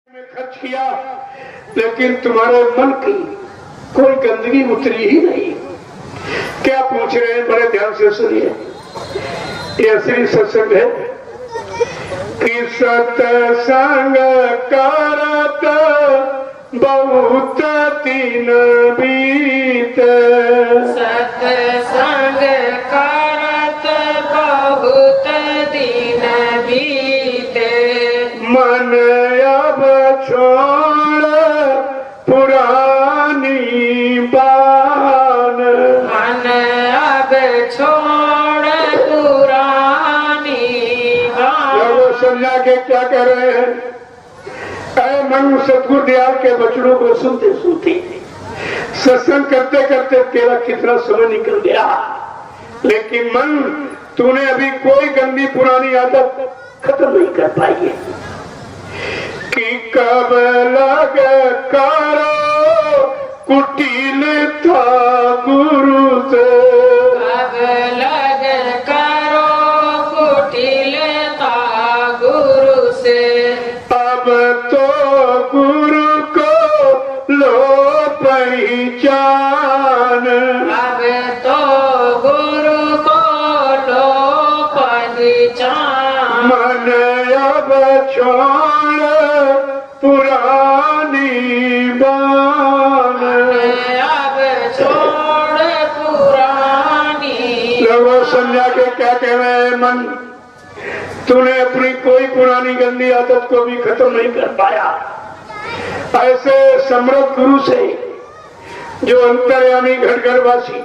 में खर्च किया, लेकिन तुम्हारे मन की कोई गंदगी उतरी ही नहीं। क्या पूछ रहे हैं, बड़े ध्यान से सुनिए। ये असली सत्संग है कि सत्संग करत बहुत दिन बीत, सत्संग करत बहुत दिन बीते, मन अब छोड़ पुरानी बान, मन अब छोड़ पुरानी बात। लोग समझा के क्या कह रहे हैं? ऐ मन, सतगुरु दयाल के वचनों को सुनते सुनते सत्संग करते करते तेरा कितना समय निकल गया, लेकिन मन तूने अभी कोई गंदी पुरानी आदत खत्म नहीं कर पाई है। कि कब लग करो कुटिल था गुरु से, कब लग करो कुटिलता गुरु से, अब तो गुरु को लो पहचान, अब तो गुरु को लो पहचान। मन अब छोड़ पुरानी बान। अब छोड़ पुरानी। लोगों समझा के क्या कह रहे हैं? मन तूने अपनी कोई पुरानी गंदी आदत को भी खत्म नहीं कर पाया। ऐसे समर्थ गुरु से, जो अंतर्यामी घर घरवासी,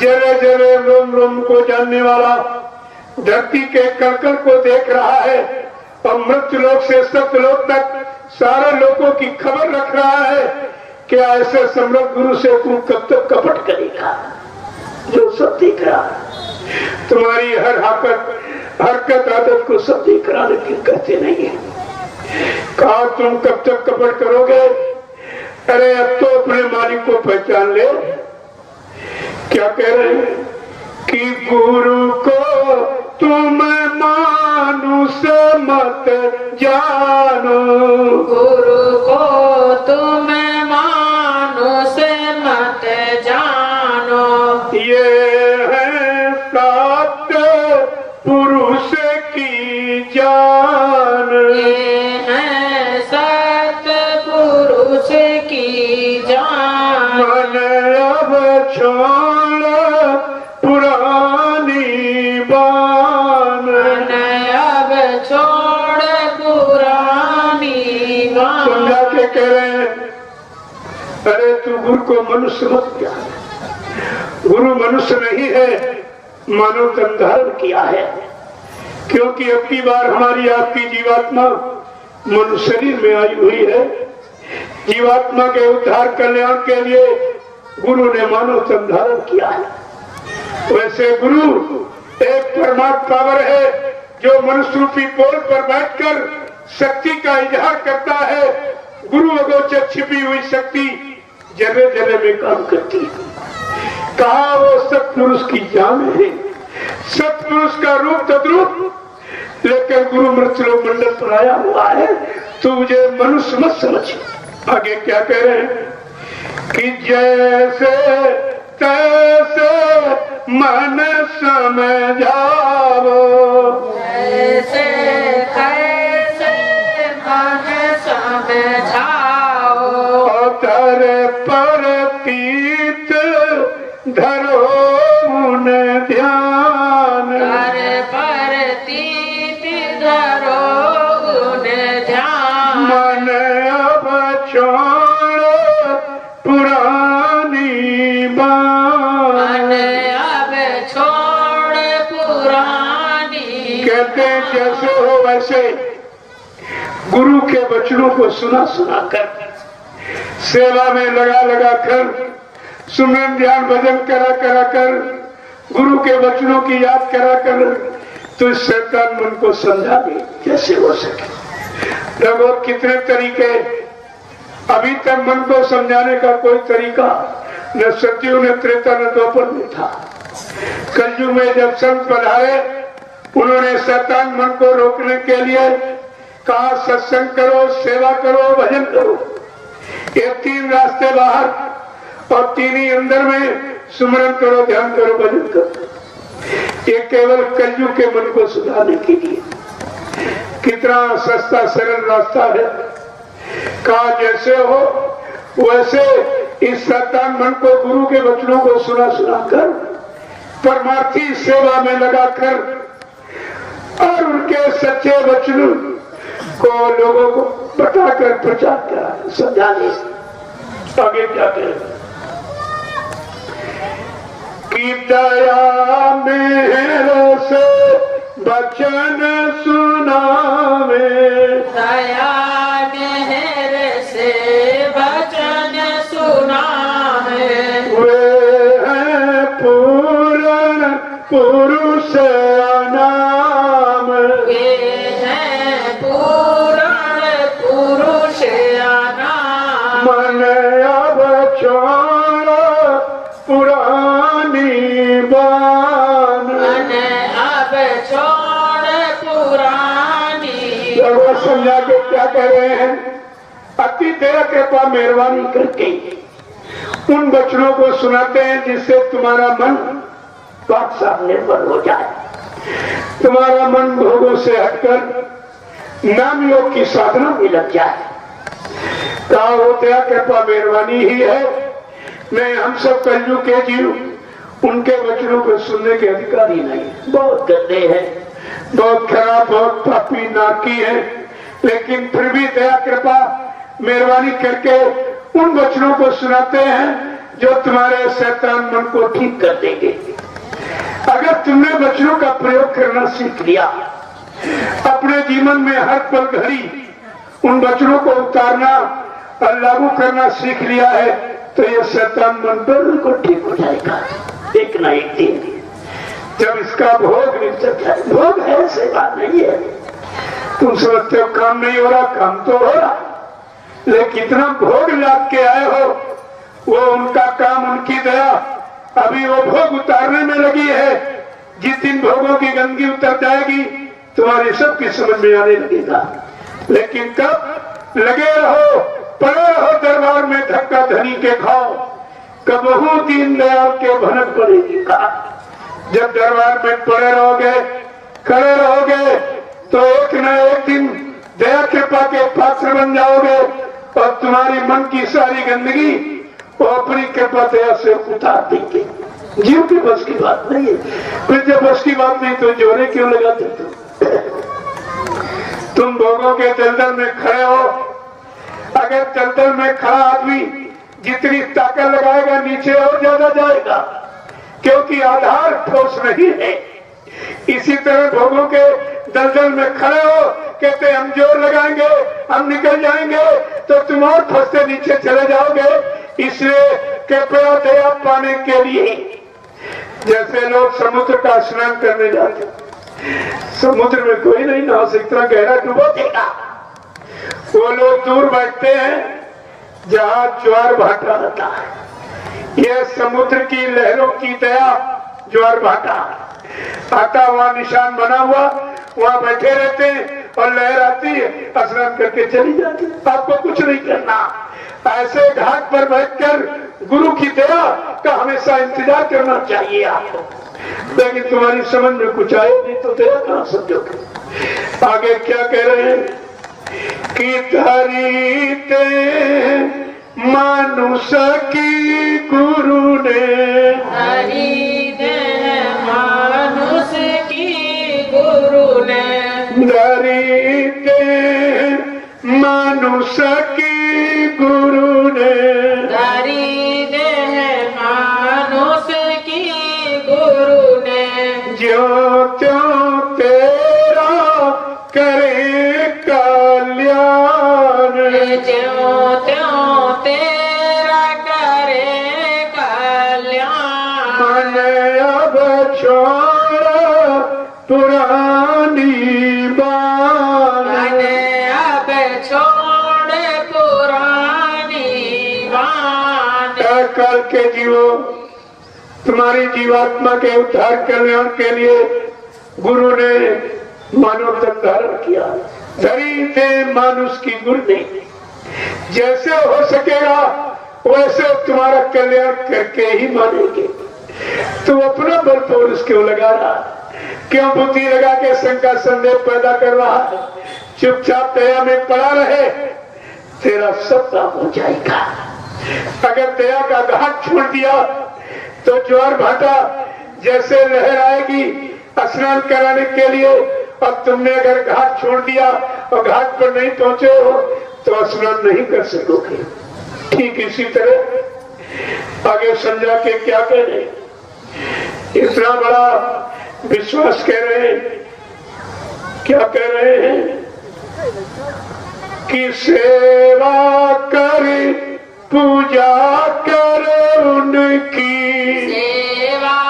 जरे जरे रोम रोम को जानने वाला, धरती के कलकल को देख रहा है और मृत्यु लोक से सत्यलोक तक सारे लोगों की खबर रख रहा है, क्या ऐसे समर्थ गुरु से तू कब तक कपट करेगा? जो सब देख रहा है, तुम्हारी हर हरकत आदत को सब देख रहा, लेकिन कहते नहीं है। कहा तुम कब तक कपट करोगे? अरे अब तो अपने मालिक को पहचान ले। क्या कह रहे हैं? कि गुरु को तुम मानुष मत जानो, गुरु को तुम मानुष मत जानो, ये है सत्य पुरुष की जान, ये है सत्पुरुष की जान। मन अब छोड़ पुरानी बान, मन अब छोड़ पुरानी बात। समझा के कह रहे हैं, अरे तू गुरु को मनुष्य मत जान। गुरु मनुष्य नहीं है, मानव तन धारण किया है। क्योंकि अब की बार हमारी आपकी जीवात्मा मनुष्य शरीर में आई हुई है। जीवात्मा के उद्धार कल्याण के लिए गुरु ने मानव तन धारण किया है। वैसे गुरु एक परमात्मा पावर है, जो मनुष्य रूपी पोल पर बैठकर शक्ति का इजहार करता है। गुरु अगोचर छिपी हुई शक्ति जगह जगह में काम करती है। कहा वो सत्पुरुष की जान है, सत्पुरुष का रूप तद्रूप, लेकिन गुरु मृत्युलोक मंडल पर आया हुआ है। तू मुझे मनुष्य मत समझ। आगे क्या कह रहे हैं? कि जैसे तैसे मन समझाओ, ऐसे कैसे मन समझाओ, अतर परतीत धरो उन ध्यान, कर परतीत धरो उन ध्यान। मन अब छोड़ पुरानी बान। मन अब छोड़ पुरानी। कहते जैसे हो वैसे गुरु के वचनों को सुना सुना कर, सेवा में लगा लगा कर, सुमरन ध्यान भजन करा करा कर, गुरु के वचनों की याद करा कर, तो शैतान मन को समझा दे जैसे हो सके। देखो कितने तरीके, अभी तक मन को समझाने का कोई तरीका न सत्युग न त्रेता न द्वापर में था। कलयुग में जब संत पधारे, उन्होंने शैतान मन को रोकने के लिए कहा सत्संग करो, सेवा करो, भजन करो, ये 3 रास्ते बाहर और 3 ही अंदर में। सुमरन करो, ध्यान करो, भजन करो। ये केवल कलयुग के मन को सुधारने के लिए। कितना सस्ता सरल रास्ता है। कहा जैसे हो वैसे इस शैतान मन को गुरु के वचनों को सुना सुना कर, परमार्थी सेवा में लगाकर और उनके सच्चे वचन को लोगों को बताकर प्रचार करा, समझाने। आगे क्या करें कि दया मेरे से वचन सुनावे, दया मेरे से वचन सुनावे। वे हैं पूर्ण पुरुष नाम, वे हैं पूर्ण पुरुष नाम। मन अब छोड़ पुरानी बान, मन अब छोड़ पुरानी। समझा के क्या कह रहे हैं? अति दया कृपा मेहरबानी करके उन वचनों को सुनाते हैं जिससे तुम्हारा मन साफ निर्भर हो जाए, तुम्हारा मन भोगों से हटकर नाम योग की साधना में लग जाए। कहा वो दया कृपा मेहरबानी ही है। मैं हम सब कलयुग के जीव उनके वचनों को सुनने के अधिकारी नहीं। बहुत गंदे हैं, बहुत खराब, बहुत पापी नाकी है, लेकिन फिर भी दया कृपा मेहरबानी करके उन वचनों को सुनाते हैं जो तुम्हारे शैतान मन को ठीक कर देंगे। अगर तुमने वचनों का प्रयोग करना सीख लिया, अपने जीवन में हर पल घड़ी उन वचनों को उतारना और लागू करना सीख लिया है, तो ये शैतान मन बिल्कुल ठीक हो जाएगा एक ना एक दिन। जब इसका भोग निकल जाए, भोग है ऐसे बात नहीं है। तुम समझते हो काम नहीं हो रहा, काम तो हो रहा, लेकिन कितना भोग लाद के आए हो, वो उनका काम, उनकी दया। अभी वो भोग उतारने में लगी है। जिस दिन भोगों की गंदगी उतर जाएगी तुम्हारी सबकी समझ में आने लगेगा। लेकिन कब लगे रहो, पड़े रहो दरबार में धक्का धनी के खाओ, कबहू दीन दयाल के भनक पड़ेगी। कहा जब दरबार में पड़े रहोगे, खड़े रहोगे, तो एक न एक दिन दया कृपा के पात्र बन जाओगे और तुम्हारी मन की सारी गंदगी वो अपनी कृपा दया से उतार देंगे। जीव की बस की बात नहीं है। फिर जब बस की बात नहीं तो जोरे क्यों लगाते तुम भोगों के दलदल में खड़े हो। अगर दलदल में खड़ा आदमी जितनी ताकत लगाएगा नीचे और ज्यादा जाएगा, क्योंकि आधार ठोस नहीं है। इसी तरह भोगों के दलदल में खड़े हो, कहते हम जोर लगाएंगे, हम निकल जाएंगे, तो तुम और फंसते नीचे चले जाओगे। इसलिए कृपया दया पाने के लिए, जैसे लोग समुद्र का स्नान करने जाते, समुद्र में कोई नहीं नहा सकता, गहरा डूबो देगा। वो लोग दूर बैठते हैं जहां ज्वार भाटा रहता है। यह समुद्र की लहरों की दया, ज्वार भाटा आता, वहां निशान बना हुआ, वहां बैठे रहते हैं और लहर आती है, स्नान करके चली जाती है। आपको कुछ नहीं करना। ऐसे घाट पर बैठकर गुरु की दया का हमेशा इंतजार करना चाहिए आपको। लेकिन तुम्हारी समझ में कुछ आए नहीं तो दया कहां समझोगे। आगे क्या कह रहे हैं कि धरी ते मानुष की गुरु ने, हरि दे मानुष की गुरु ने, धरी ते मानुष की गुरु ने, हरि दे मानुष की गुरु ने, ज्यों त्यों तेरा करे कल्याण, ज्यों त्यों तेरा करे कल्याण। मन अब छोड़ पुरानी बान, मन अब छोड़ पुरानी बान। करके जीवो। तुम्हारी जीवात्मा के उद्धार कल्याण के लिए गुरु ने मानव तन धारण किया। धरी थे मानुष की गुरु ने, जैसे हो सकेगा वैसे तुम्हारा कल्याण करके ही मानेंगे। तू अपना बल पुरुष क्यों लगा रहा, क्यों बुद्धि लगा के शंका संदेह पैदा कर रहा है? चुपचाप दया में पड़ा रहे, तेरा सब काम हो जाएगा। अगर दया का घाट छोड़ दिया तो ज्वार भाटा जैसे लहर आएगी स्नान कराने के लिए, और तुमने अगर घाट छोड़ दिया और घाट पर नहीं पहुंचे हो तो स्नान नहीं कर सकोगे। ठीक इसी तरह आगे समझा के क्या कह रहे, इतना बड़ा विश्वास कह रहे हैं, क्या कह रहे हैं कि सेवा कर पूजा कर उनकी, सेवा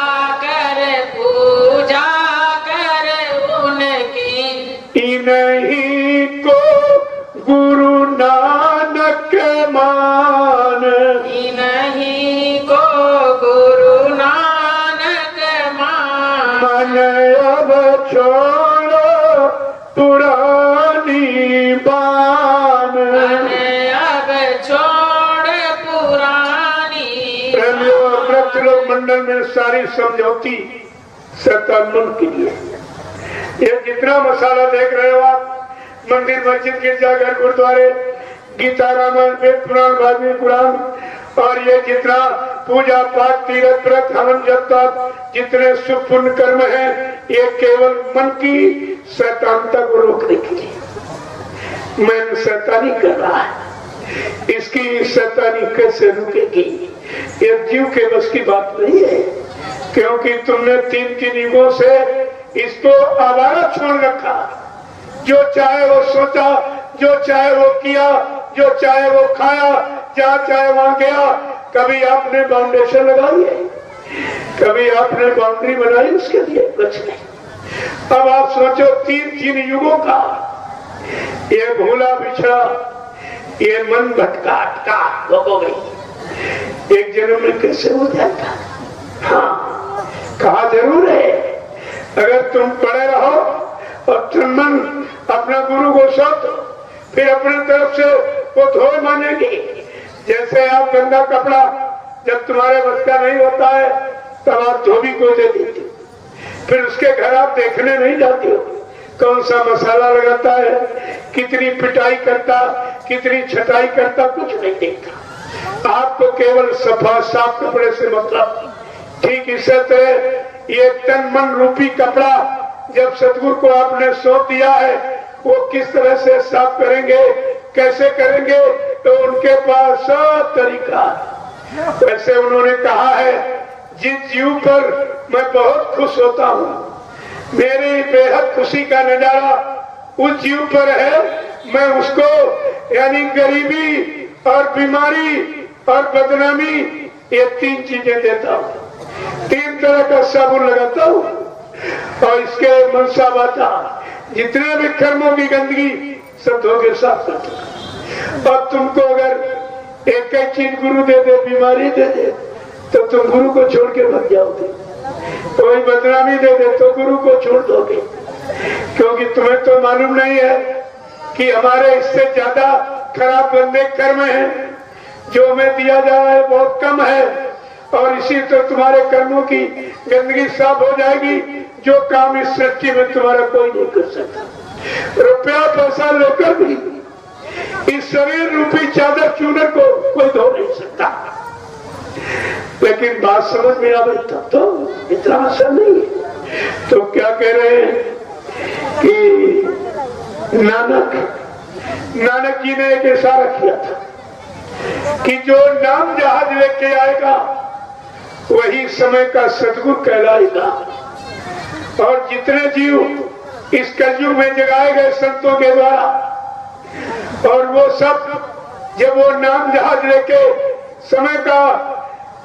कर पूजा कर उनकी, इन्हीं को गुरु नानक मान, इन्हीं को गुरु नानक मान। मन अब छोड़ो पुरानी बान, अब छोड़ पुरानी। व्रत लोक मंडल में सारी समझौती सत्ता मन के लिए। ये जितना मसाला देख रहे हो आप, मंदिर मस्जिद गिरजाघर गुरुद्वारे गीता रामायण वेद पुराण वाल्मीकि पुराण, और ये जितना पूजा पाठ तीरथ व्रत हवन जप जितने शुभ पुण्य कर्म हैं, ये केवल मन की शैतानता को रोकने के लिए। मन शैतानी कर रहा है, इसकी शैतानी कैसे रुकेगी? ये जीव के बस की बात नहीं है, क्योंकि तुमने 3 युगों से इसको आवारा छोड़ रखा। जो चाहे वो सोचा, जो चाहे वो किया, जो चाहे वो खाया, जहाँ चाहे वहां गया। कभी आपने फाउंडेशन लगाई है, कभी आपने बाउंड्री बनाई उसके लिए? कुछ नहीं। अब आप सोचो 3 युगों का ये भूला बिछड़ा, ये मन भटका अटका हो गई, एक जन्म में कैसे हो जाएगा? हाँ, कहा जरूर है, अगर तुम पड़े रहो और तुम मन अपना गुरु को सौंप दो, फिर अपने तरफ से वो धोए मानेगी। जैसे आप गंदा कपड़ा जब तुम्हारे बस का नहीं होता है तब आप धोबी को दे देते, फिर उसके घर आप देखने नहीं जाते हो कौन सा मसाला लगाता है, कितनी पिटाई करता, कितनी छटाई करता, कुछ नहीं देखता। आपको केवल सफा साफ कपड़े से मतलब। ठीक इसी तरह ये तन मन रूपी कपड़ा जब सतगुरु को आपने सौंप दिया है, वो किस तरह से साफ करेंगे, कैसे करेंगे? तो उनके पास सब तरीका है। वैसे उन्होंने कहा है, जिस जीव पर मैं बहुत खुश होता हूँ, मेरी बेहद खुशी का नजारा उस जीव पर है, मैं उसको यानी गरीबी और बीमारी और बदनामी, ये 3 चीजें देता हूँ। 3 तरह का साबुन लगाता हूँ, और इसके मनसा बाता जितने भी कर्मों की गंदगी सब धोके साफ करता हूँ। और तुमको अगर एक ही चीज गुरु दे दे, बीमारी दे दे, तो तुम गुरु को छोड़ के भाग जाओगे। कोई बदनामी दे दे तो गुरु को छोड़ दोगे, क्योंकि तुम्हें तो मालूम नहीं है कि हमारे इससे ज्यादा खराब गंदे कर्म हैं, जो हमें दिया जा रहा है बहुत कम है, और इसी तो तुम्हारे कर्मों की गंदगी साफ हो जाएगी। जो काम इस सृष्टि में तुम्हारा कोई नहीं कर सकता। रुपया पैसा लेकर भी इस शरीर रूपी चादर चूनर को कोई धो नहीं सकता। लेकिन बात समझ में आवे तब तो इतना आसान नहीं है। तो क्या कह रहे हैं कि नानक जी ने एक इशारा किया था कि जो नाम जहाज लेके आएगा वही समय का सदगुरु कहलाएगा। और जितने जीव इस कलयुग में जगाए गए संतों के द्वारा, और वो सब जब वो नाम जहाज लेके समय का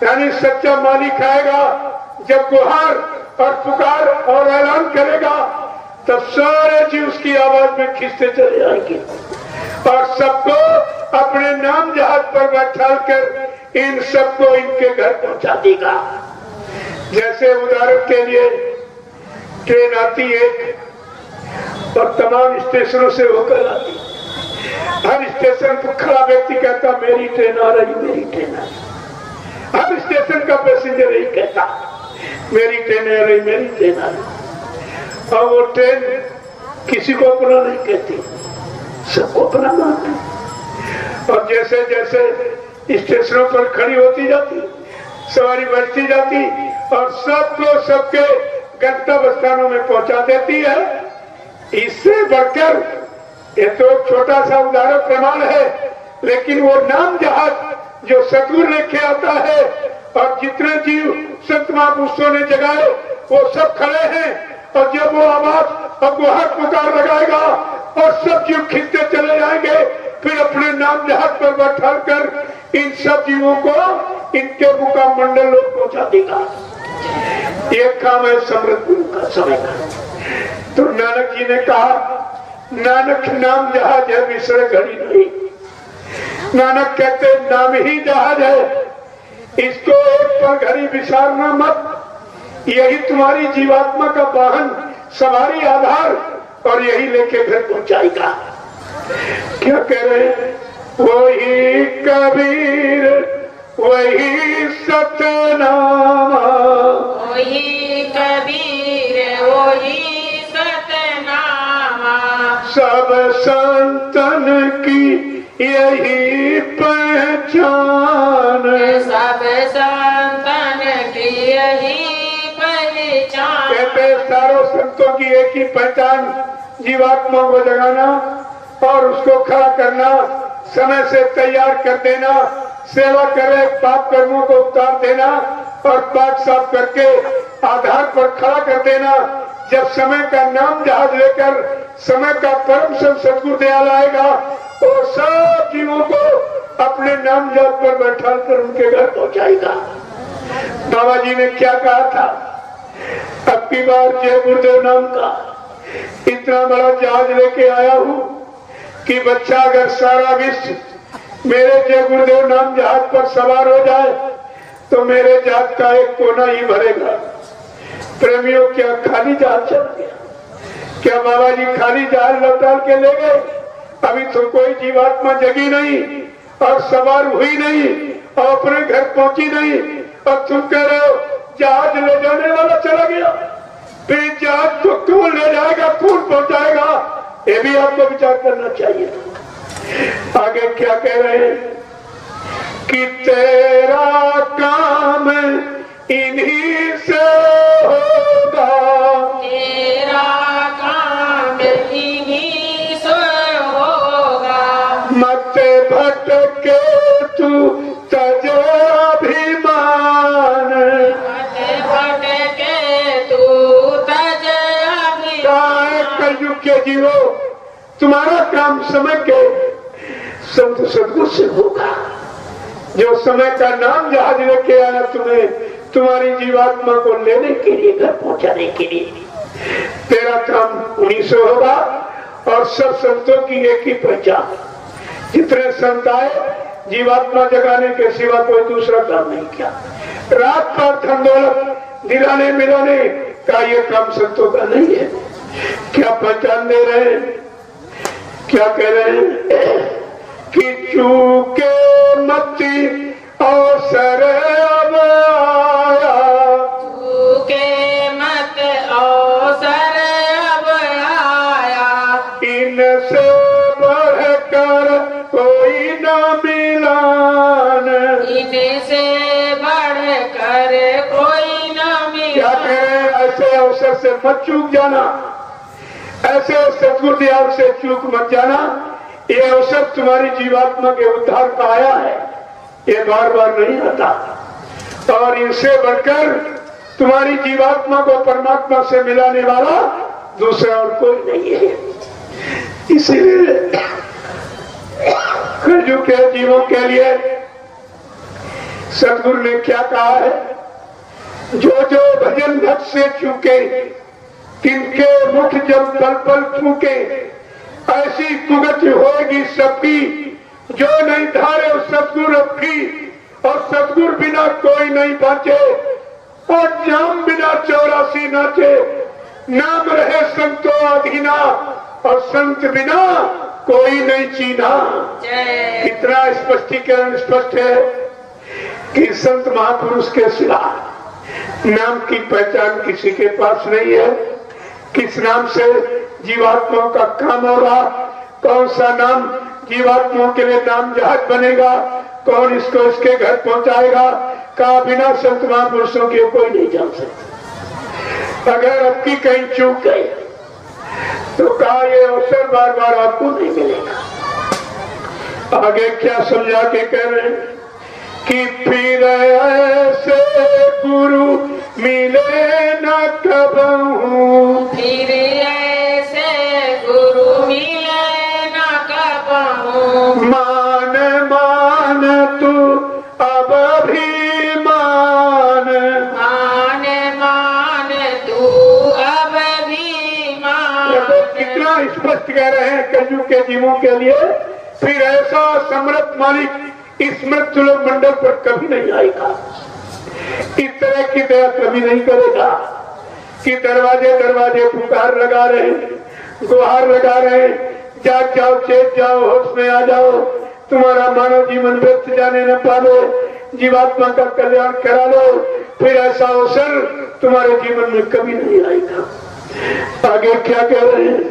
यानी सच्चा मालिक आएगा, जब गुहार और पुकार और ऐलान करेगा, तब सारे जीव उसकी आवाज में खींचते चले जाएंगे और सबको अपने नाम जहाज पर बैठा कर इन सबको इनके घर पहुंचा देगा। जैसे उदाहरण के लिए ट्रेन आती है और तमाम स्टेशनों से होकर आती। हर स्टेशन पर खड़ा व्यक्ति कहता मेरी ट्रेन आ रही, मेरी ट्रेन आ रही। हर स्टेशन का पैसेंजर यही कहता मेरी ट्रेन आ रही, मेरी ट्रेन आ रही। और वो ट्रेन किसी को अपना नहीं कहती, सबको अपना मानती। और जैसे जैसे स्टेशनों पर खड़ी होती जाती, सवारी बढ़ती जाती और सबको सबके गंतव्य स्थानों में पहुंचा देती है। इससे बढ़कर ये तो छोटा सा उदाहरण प्रमाण है, लेकिन वो नाम जहाज जो सतगुरु लेके आता है और जितने जीव संत महापुरुषों ने जगाए वो सब खड़े हैं। और जब वो आवाज अब गुहार पुकार लगाएगा और सब जीव खिंचते चले जाएंगे, फिर अपने नाम जहाज पर बैठा कर इन सब जीवों को इनके मुकाम मंडल लोग पहुंचा देगा। ये काम है समृद्ध गुरु का समय का। तो नानक जी ने कहा नानक नाम जहाज है, विसरे घड़ी नहीं। नानक कहते नाम ही जहाज है, इसको एक पर घड़ी विसारना मत। यही तुम्हारी जीवात्मा का वाहन, सवारी, आधार, और यही लेके घर पहुंचाएगा। क्या कह रहे हैं? वही कबीर वही सतनामा, वही कबीर वही सतनामा, सब संतन की यही पहचान, सब संतन की यही पहचान। कहते सारों संतों की एक ही पहचान, जीवात्मा को जगाना और उसको खड़ा करना, समय से तैयार कर देना, सेवा करे, पाप कर्मों को उतार देना और पाक साफ करके आधार पर खड़ा कर देना। जब समय का नाम जहाज लेकर समय का परम सदगुरु दयाल आएगा तो सब जीवों को अपने नाम जहाज पर बैठा कर उनके घर पहुंचाएगा। बाबा जी ने क्या कहा था? अब की बार जय गुरुदेव नाम का इतना बड़ा जहाज लेके आया हूं कि बच्चा अगर सारा विश्व मेरे जय गुरुदेव नाम जहाज पर सवार हो जाए तो मेरे जहाज का एक कोना ही भरेगा। प्रेमियों, क्या खाली जहाज चल गया? क्या बाबा जी खाली जहाज लौटा के ले गए? अभी तो कोई जीवात्मा जगी नहीं और सवार हुई नहीं और अपने घर पहुंची नहीं, और तुम कह रहे हो जहाज ले जाने वाला चला गया। फिर जहाज को कौन ले जाएगा, कौन पहुंचाएगा? ये भी आपको विचार करना चाहिए। आगे क्या कह रहे हैं कि तेरा काम इन्हीं से होगा, तेरा काम इन्हीं से होगा, मत भटके तू तज अभिमान, मत भटके तू तज अभिमान। कलयुग के जीवो, तुम्हारा काम समय के संत सदगुरु से होगा, जो समय का नाम जहाज लेके आया तुम्हें, तुम्हारी जीवात्मा को लेने के लिए, घर पहुंचाने के लिए। तेरा काम उन्हीं से होगा और सब संतों की एक ही पहचान। जितने संत आए जीवात्मा जगाने के सिवा कोई दूसरा काम नहीं किया। रात पर धन दौलत दिलाने मिलाने का ये काम संतों का नहीं है। क्या पहचान दे रहे हैं? क्या कह रहे हैं कि चूके मती अवसर अब आया, चूके मत अवसर अब आया, इनसे बढ़कर कोई न मिलान, इनसे बढ़कर कोई न मिला। क्या कह रहे हैं? ऐसे अवसर से मत चूक जाना, ऐसे सतगुरु दयाल से चूक मत जाना। ये अवसर तुम्हारी जीवात्मा के उद्धार का आया है, ये बार बार नहीं आता। और इनसे बढ़कर तुम्हारी जीवात्मा को परमात्मा से मिलाने वाला दूसरा और कोई नहीं है। इसीलिए कलयुग के जीवों के लिए सतगुरु ने क्या कहा है? जो जो भजन भक्त से चूके, तिनके मुख जब पल पल फूके, ऐसी कुगति होगी सबकी, जो नहीं धारे सतगुरु की, और सतगुरु बिना कोई नहीं बाँचे, और जाम बिना 84 नाचे। नाम रहे संतो अधीना, और संत बिना कोई नहीं चीना। जय इतना स्पष्टीकरण स्पष्ट है कि संत महापुरुष के सिवा नाम की पहचान किसी के पास नहीं है। किस नाम से जीवात्माओं का काम होगा, कौन सा नाम जीवात्माओं के लिए नाम जहाज बनेगा, कौन इसको इसके घर पहुंचाएगा, का बिना संत महापुरुषों के कोई नहीं जान सकता। अगर आपकी कहीं चूक गई तो कहा ये अवसर बार बार आपको नहीं मिलेगा। आगे क्या समझा के कह रहे हैं कि फिर ऐसे गुरु मिले न कबहू, फिर ऐसे गुरु मिले न कबहू। मान मान तू अब भी मान, मान मान तू अब भी मान। कितना स्पष्ट कह रहे हैं कलयुग के जीवों के लिए। फिर ऐसा समर्थ मालिक इस मृत्युलोक मंडल पर कभी नहीं आएगा। इस तरह की दया कभी नहीं करेगा कि दरवाजे दरवाजे पुकार लगा रहे, गुहार लगा रहे, जाग जाओ, चेत जाओ, होश में आ जाओ, तुम्हारा मानव जीवन व्यर्थ जाने न पालो, जीवात्मा का कल्याण करा लो। फिर ऐसा अवसर तुम्हारे जीवन में कभी नहीं आएगा। आगे क्या कह रहे हैं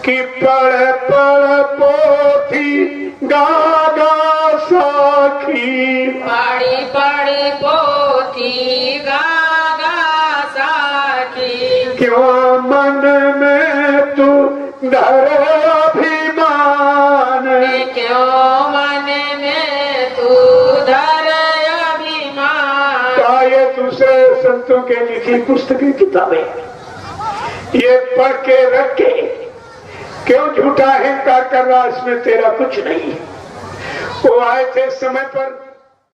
कि पढ़ पढ़ पोथी गागा साखी, पढ़ी पढ़ी पोथी गागा साखी। क्यों मन में तू धर अभिमान, क्यों मन में तू धर अभिमान। का ये दूसरे संतों के लिखी पुस्तकें किताबें ये पढ़ के रख के क्यों झूठा अहंकार कर रहा, इसमें तेरा कुछ नहीं। वो आए थे समय पर